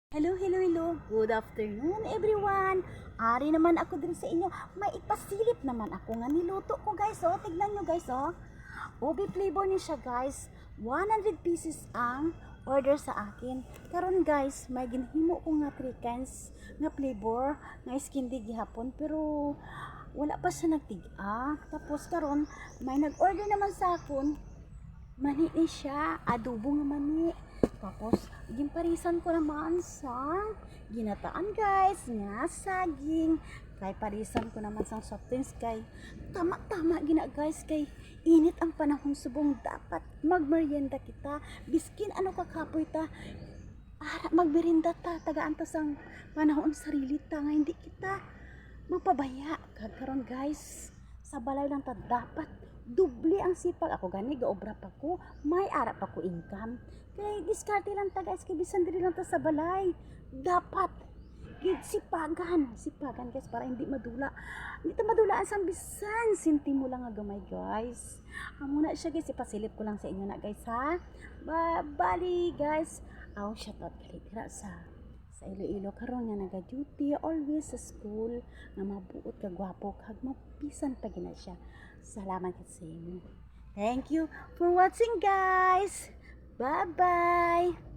Hello, hello, hello. Good afternoon, everyone. Ari naman ako din sa inyo. May ipasilip naman ako nga niluto ko, guys. Oh, tignan nyo, guys. Oh, Obi flavor ni siya, guys. 100 pieces ang order sa akin. Karon, guys, may ginhimo ko nga 3 kinds nga flavor nga iskindi gihapon, pero wala pa siya nagtiga. Tapos karon may nag-order naman sa akon. Mani ni siya, adobo nga mani. Tapos, ginparisan ko naman sa ginataan, guys, nga saging. Kay parisan ko naman sa soft drinks, kay tama-tama gina, guys, kay init ang panahon, subong dapat magmerienda kita. Biskin ano kakapoy ta, magmerienda ta, tagaan ta sang panahon sarili ta, nga hindi kita magpabaya. Kagkaron, guys, sa balay lang ta dapat dubli ang sipag. Ako gani gaobra pa ko, may ara pa ko income, kay diskarte lang ta, guys, kay bisan diri lang ta sa balay. Dapat gid sipagan, guys, para hindi madula, hindi ta madulaan sang bisan sentimo lang nga gamay, guys. Amo na siya, guys, ipasilip ko lang sa inyo na, guys, ha. Bali, guys, aw shout out kay dira sa Iloilo karon nga naga-duty always sa school, nga mabuot ka, gwapo kag mapisan pa gina siya. Salamat sa inyo. Thank you for watching, guys. Bye bye.